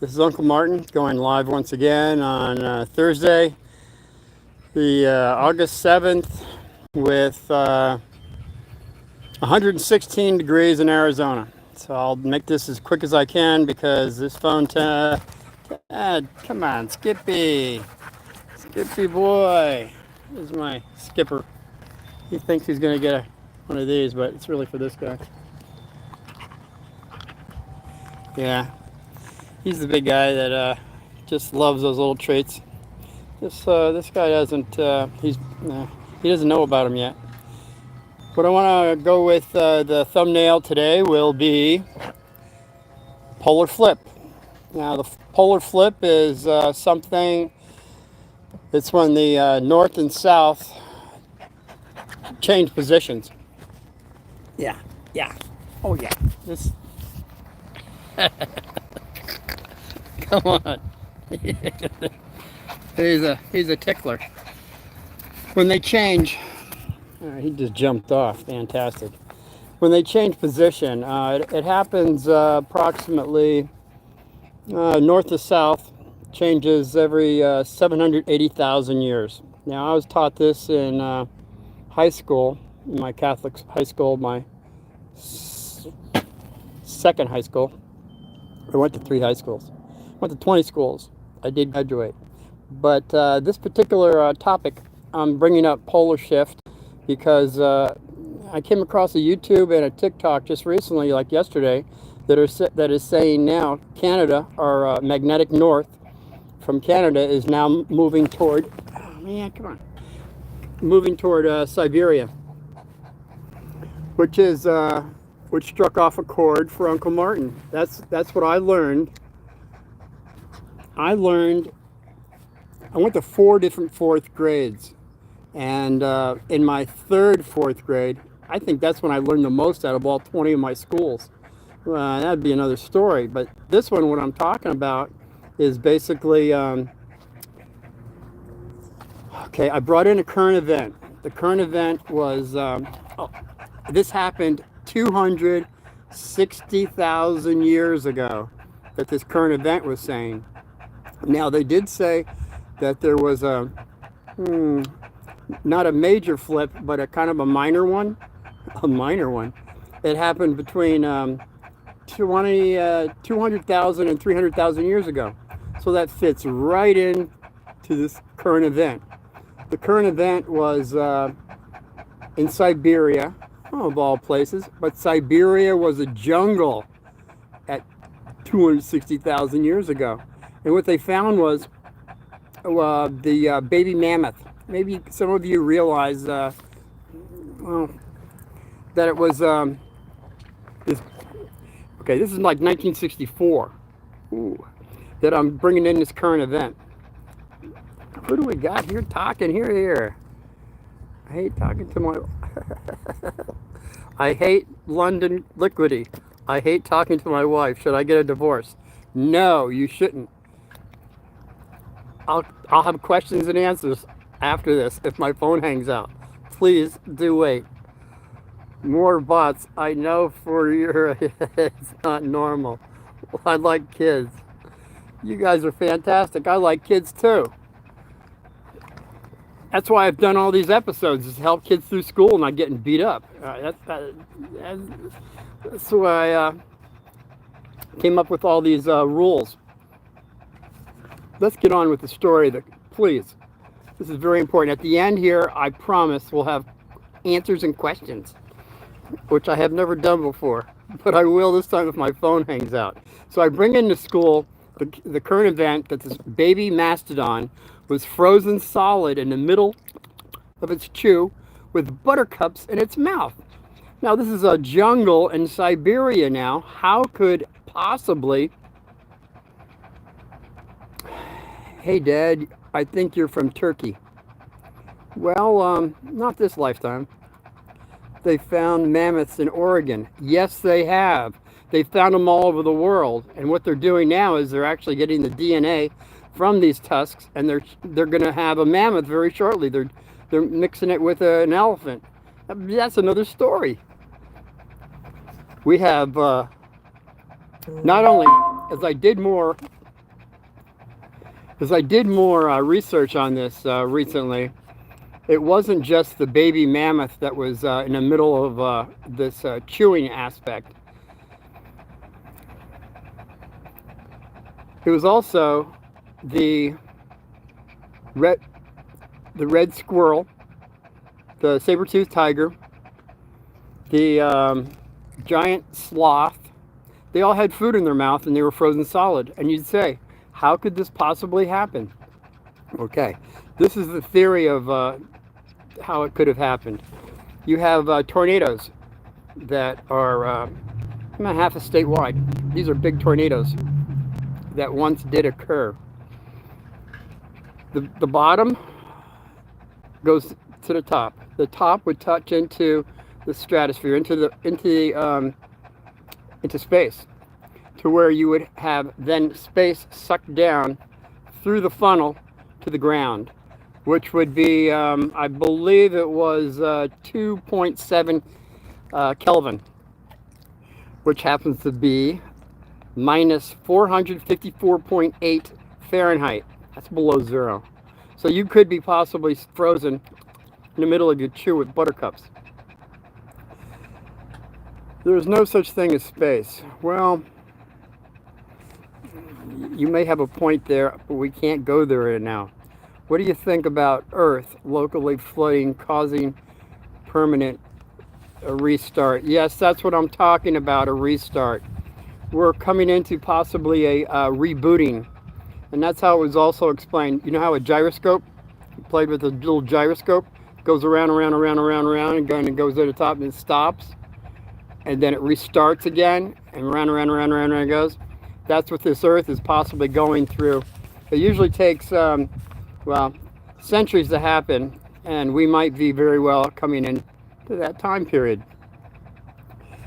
This is Uncle Martin going live once again on Thursday, the August 7th, with 116 degrees in Arizona. So I'll make this as quick as I can because this phone, come on, Skippy boy. This is my skipper. He thinks he's going to get one of these, but it's really for this guy. Yeah, he's the big guy that just loves those little treats. This guy doesn't. He doesn't know about them yet. What I want to go with the thumbnail today will be polar flip. Now the polar flip is something. It's when the north and south change positions. Yeah. Oh yeah. This. Come on. He's a tickler. When they change, he just jumped off. Fantastic. When they change position, it happens approximately north to south. Changes every 780,000 years. Now I was taught this in high school, in my Catholic high school, my second high school. I went to 3 high schools. I went to 20 schools. I did graduate. But this particular topic, I'm bringing up polar shift because I came across a YouTube and a TikTok just recently, like yesterday, that is saying now Canada, or magnetic north from Canada, is now moving toward, moving toward Siberia, which struck off a chord for Uncle Martin. That's what I learned. I went to 4 different 4th grades, and in my 3rd 4th grade, I think that's when I learned the most out of all 20 of my schools. That'd be another story, but this one, what I'm talking about, is basically okay. I brought in a current event. The current event was this happened 260,000 years ago, that this current event was saying. Now, they did say that there was not a major flip, but a kind of a minor one. It happened between 200,000 and 300,000 years ago. So that fits right in to this current event. The current event was in Siberia, of all places, but Siberia was a jungle at 260,000 years ago. And what they found was the baby mammoth. Maybe some of you realize that it was this. Okay, this is like 1964. Ooh, that I'm bringing in this current event. Who do we got here talking? Here. I hate talking to my. I hate London liquidy. I hate talking to my wife. Should I get a divorce? No, you shouldn't. I'll have questions and answers after this if my phone hangs out. Please do wait. More bots. I know for your it's not normal. I like kids. You guys are fantastic. I like kids too. That's why I've done all these episodes, is to help kids through school not getting beat up. That's why I came up with all these rules. Let's get on with the story. Please. This is very important. At the end here, I promise we'll have answers and questions, which I have never done before, but I will this time if my phone hangs out. So I bring into school the current event that this baby mastodon was frozen solid in the middle of its chew with buttercups in its mouth. Now, this is a jungle in Siberia now. How could possibly... Hey, Dad, I think you're from Turkey. Well, not this lifetime. They found mammoths in Oregon. Yes, they have. They found them all over the world. And what they're doing now is they're actually getting the DNA from these tusks, and they're going to have a mammoth very shortly. They're mixing it with an elephant. That's another story. We have not only, as I did more Because I did more research on this recently. It wasn't just the baby mammoth that was in the middle of this chewing aspect. It was also the red squirrel, the saber-toothed tiger, the giant sloth. They all had food in their mouth and they were frozen solid. And you'd say, how could this possibly happen? Okay, this is the theory of how it could have happened. You have tornadoes that are half a state wide. These are big tornadoes that once did occur. The bottom goes to the top. The top would touch into the stratosphere, into space, to where you would have then space sucked down through the funnel to the ground, which would be, I believe it was 2.7 Kelvin, which happens to be minus 454.8 Fahrenheit. That's below zero. So you could be possibly frozen in the middle of your chew with buttercups. There's no such thing as space. Well, you may have a point there, but we can't go there right now. What do you think about Earth locally flooding, causing permanent restart? Yes, that's what I'm talking about, a restart. We're coming into possibly a rebooting. And that's how it was also explained. You know how a gyroscope, you played with a little gyroscope, goes around, and kind of goes to the top and it stops. And then it restarts again, and around it goes. That's what this Earth is possibly going through. It usually takes, well, centuries to happen, and we might be very well coming into that time period.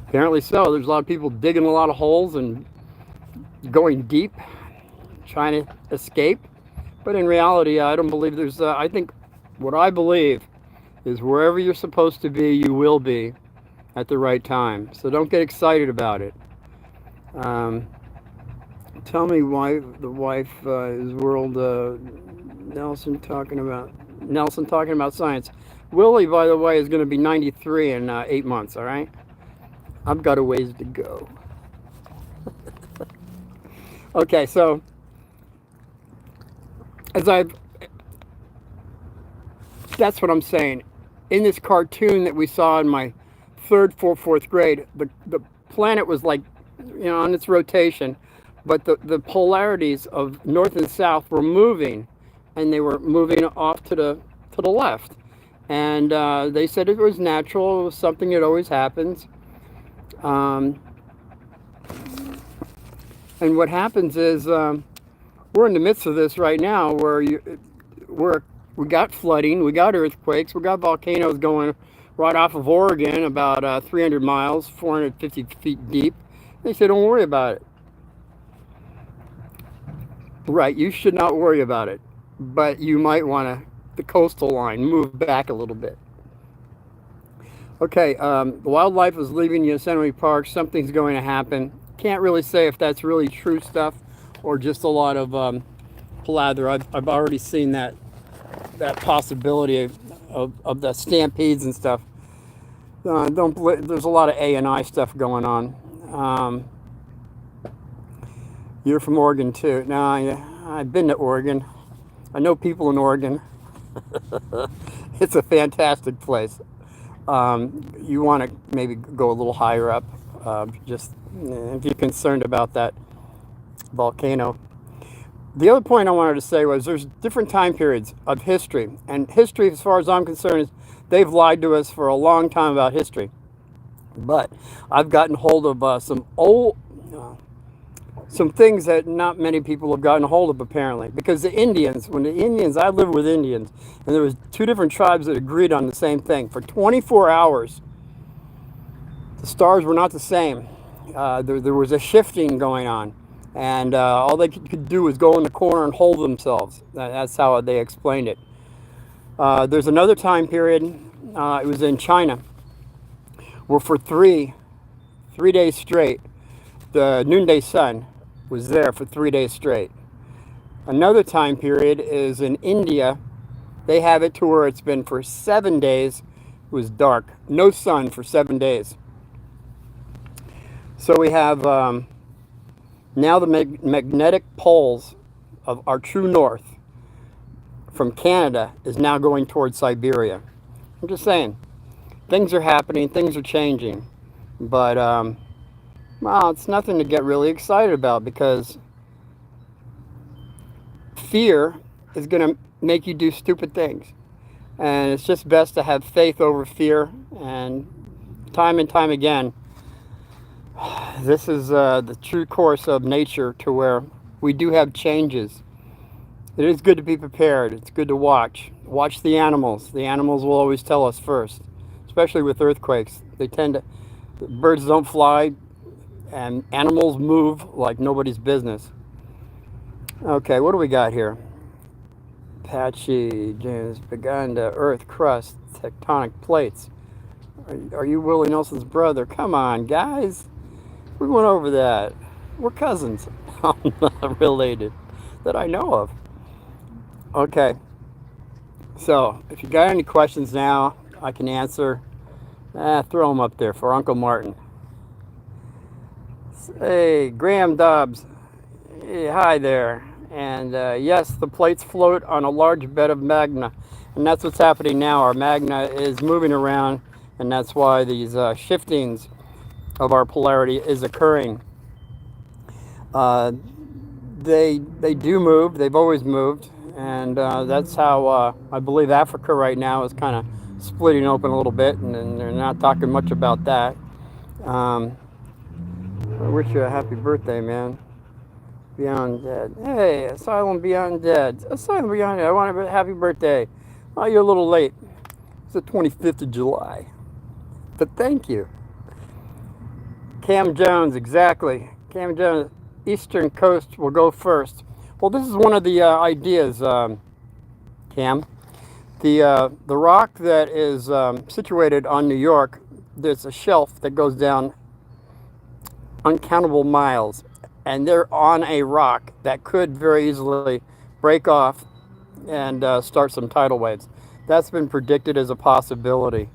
Apparently so. There's a lot of people digging a lot of holes and going deep, trying to escape. But in reality, I don't believe there's, I think what I believe is wherever you're supposed to be, you will be at the right time. So don't get excited about it. Tell me why the wife is world Nelson talking about science. Willie, by the way, is going to be 93 in 8 months. All right, I've got a ways to go. Okay, so that's what I'm saying. In this cartoon that we saw in my fourth grade, the planet was like, on its rotation, but the polarities of north and south were moving, and they were moving off to the left. And they said it was natural. It was something that always happens. And what happens is we're in the midst of this right now, where we got flooding, we got earthquakes, we got volcanoes going right off of Oregon, about 300 miles, 450 feet deep. They said, don't worry about it. Right, you should not worry about it, but you might want to, the coastal line, move back a little bit. Okay, the wildlife is leaving Yosemite Park. Something's going to happen. Can't really say if that's really true stuff or just a lot of palaver. I've already seen that possibility of the stampedes and stuff. There's a lot of A&I stuff going on. You're from Oregon too. No, I've been to Oregon. I know people in Oregon. It's a fantastic place. You want to maybe go a little higher up, just if you're concerned about that volcano. The other point I wanted to say was there's different time periods of history. And history, as far as I'm concerned, is they've lied to us for a long time about history. But I've gotten hold of some things that not many people have gotten hold of, apparently. Because I lived with Indians, and there was two different tribes that agreed on the same thing. For 24 hours, the stars were not the same. There was a shifting going on. And all they could do was go in the corner and hold themselves. That's how they explained it. There's another time period, it was in China, where for three days straight, the noonday sun was there for 3 days straight. Another time period is in India. They have it to where it's been for 7 days. It was dark, no sun for 7 days. So we have now the magnetic poles of our true north from Canada is now going towards Siberia. I'm just saying, things are happening, things are changing, but well, it's nothing to get really excited about, because fear is going to make you do stupid things, and it's just best to have faith over fear. And time again, this is the true course of nature, to where we do have changes. It is good to be prepared. It's good to watch the animals. The animals will always tell us first, especially with earthquakes. They tend to, birds don't fly, and animals move like nobody's business. Okay, what do we got here? Apache, James Baganda, Earth crust, tectonic plates. Are you Willie Nelson's brother? Come on, guys. We went over that. We're cousins. I'm not related that I know of. Okay. So, if you got any questions now, I can answer. Throw them up there for Uncle Martin. Hey, Graham Dobbs. Hey, hi there. And yes, the plates float on a large bed of magma. And that's what's happening now. Our magma is moving around, and that's why these shiftings of our polarity is occurring. They do move. They've always moved. And that's how I believe Africa right now is kind of splitting open a little bit, and they're not talking much about that. I wish you a happy birthday, man. Beyond Dead. Hey, Asylum Beyond Dead. Asylum Beyond Dead. I want a happy birthday. Oh, you're a little late. It's the 25th of July. But thank you. Cam Jones, exactly. Cam Jones, Eastern Coast will go first. Well, this is one of the ideas, Cam. The rock that is situated on New York, there's a shelf that goes down uncountable miles, and they're on a rock that could very easily break off and start some tidal waves. That's been predicted as a possibility.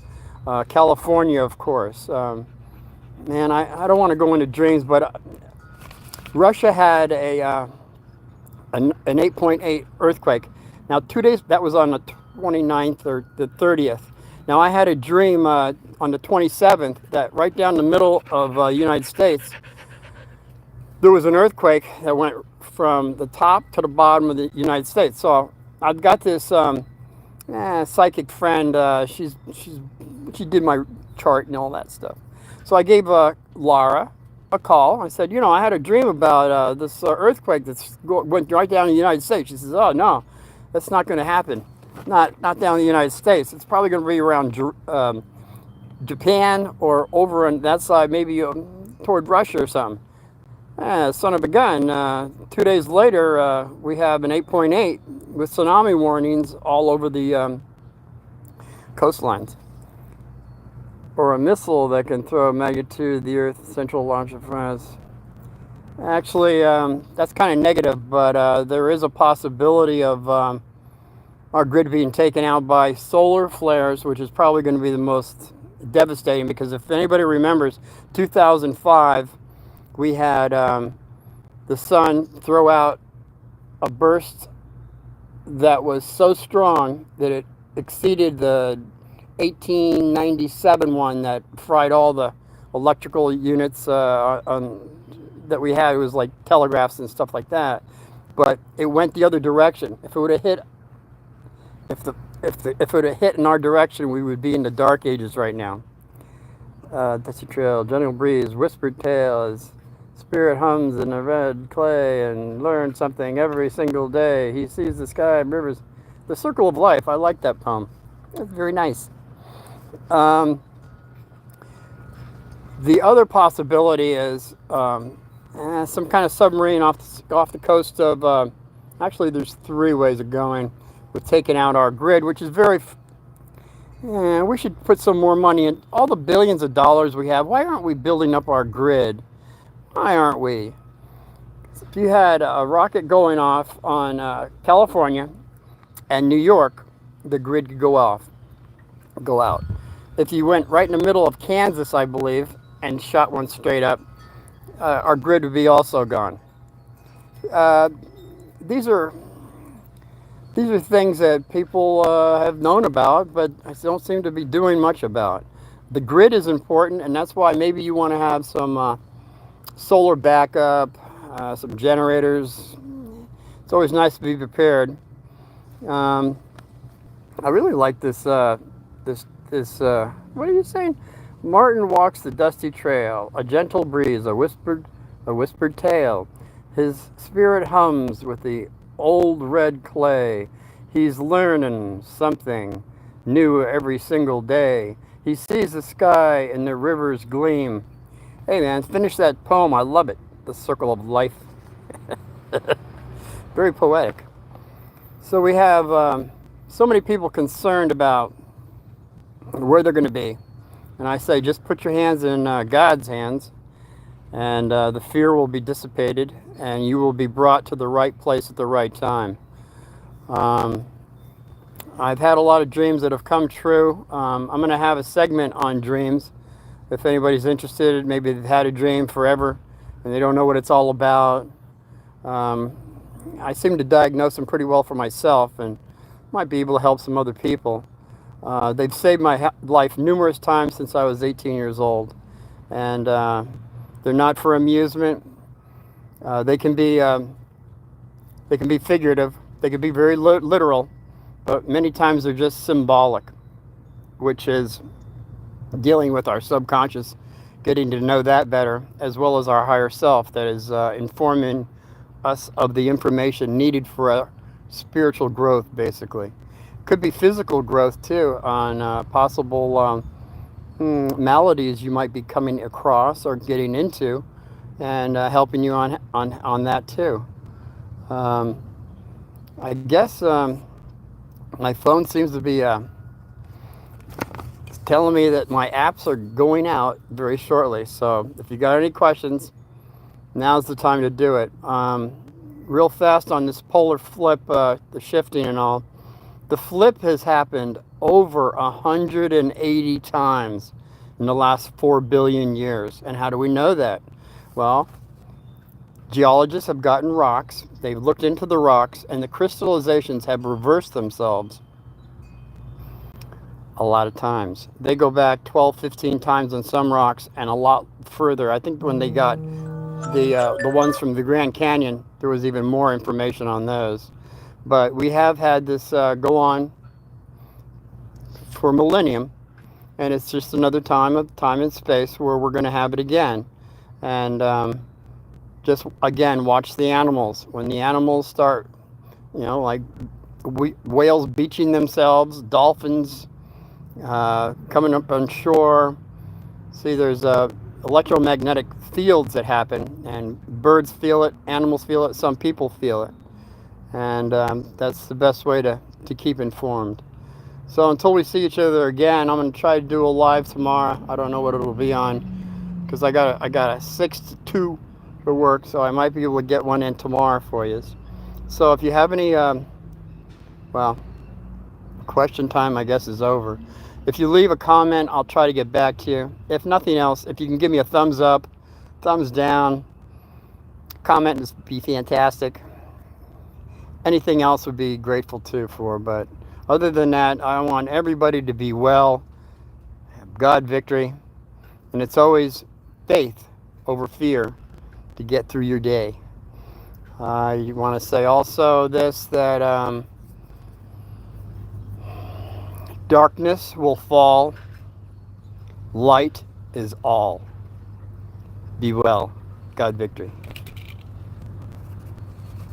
California, of course. Man, I don't want to go into dreams, but Russia had an 8.8 earthquake. Now, 2 days, that was on the 29th or the 30th. Now, I had a dream on the 27th that right down the middle of the United States, there was an earthquake that went from the top to the bottom of the United States. So I've got this psychic friend. She did my chart and all that stuff. So I gave Laura a call. I said, I had a dream about this earthquake went right down in the United States. She says, oh, no, that's not going to happen. Not down in the United States. It's probably going to be around Japan or over on that side, maybe toward Russia or something. Son of a gun. 2 days later, we have an 8.8 with tsunami warnings all over the coastlines. Or a missile that can throw a magnitude of the Earth's central launch of France. Actually, that's kind of negative, but there is a possibility of our grid being taken out by solar flares, which is probably going to be the most devastating, because if anybody remembers, 2005, we had the sun throw out a burst that was so strong that it exceeded the 1897 one that fried all the electrical units that we had. It was like telegraphs and stuff like that, but it went the other direction. If it would have hit, if it would have hit in our direction, we would be in the dark ages right now. Dusty Trail, Gentle Breeze, Whispered Tales, Spirit hums in the red clay and learns something every single day. He sees the sky and rivers. The Circle of Life. I like that poem. It's very nice. The other possibility is some kind of submarine off the coast of. Actually, there's 3 ways of going with taking out our grid, which is very. We should put some more money in all the billions of dollars we have. Why aren't we building up our grid? Why aren't we? If you had a rocket going off on California and New York, the grid could go out. If you went right in the middle of Kansas, I believe, and shot one straight up, our grid would be also gone. Uh, these are things that people have known about, but don't seem to be doing much about. The grid is important, and that's why maybe you want to have some solar backup, some generators. It's always nice to be prepared. I really like this. What are you saying? Martin walks the dusty trail, a gentle breeze, a whispered tale. His spirit hums with the old red clay. He's learning something new every single day. He sees the sky and the rivers gleam. Hey man, finish that poem. I love it. The Circle of Life. Very poetic. So we have so many people concerned about where they're going to be. And I say, just put your hands in God's hands, and the fear will be dissipated, and you will be brought to the right place at the right time. I've had a lot of dreams that have come true. I'm going to have a segment on dreams. If anybody's interested, maybe they've had a dream forever, and they don't know what it's all about. I seem to diagnose them pretty well for myself, and might be able to help some other people. They've saved my life numerous times since I was 18 years old, and they're not for amusement. They can be figurative. They can be very literal, but many times they're just symbolic, which is dealing with our subconscious, getting to know that better, as well as our higher self that is informing us of the information needed for our spiritual growth, basically. Could be physical growth too, on possible maladies you might be coming across or getting into, and helping you on that too. I guess my phone seems to be telling me that my apps are going out very shortly. So if you got any questions, now's the time to do it. Real fast on this polar flip, the shifting and all. The flip has happened over 180 times in the last 4 billion years. And how do we know that? Well, geologists have gotten rocks. They've looked into the rocks, and the crystallizations have reversed themselves a lot of times. They go back 12, 15 times on some rocks, and a lot further. I think when they got the ones from the Grand Canyon, there was even more information on those. But we have had this go on for millennium, and it's just another time and space where we're going to have it again. And just again, watch the animals. When the animals start, like whales beaching themselves, dolphins coming up on shore. See, there's electromagnetic fields that happen, and birds feel it, animals feel it, some people feel it. And that's the best way to keep informed. So until we see each other again, I'm going to try to do a live tomorrow. I don't know what it'll be on, because I got a 6 to 2 for work, so I might be able to get one in tomorrow for you. So if you have any, question time, I guess, is over. If you leave a comment, I'll try to get back to you. If nothing else, if you can give me a thumbs up, thumbs down, comment would be fantastic. Anything else would be grateful too for, but other than that, I want everybody to be well, have God victory, and it's always faith over fear to get through your day. You want to say also this, that darkness will fall, light is all. Be well, God victory.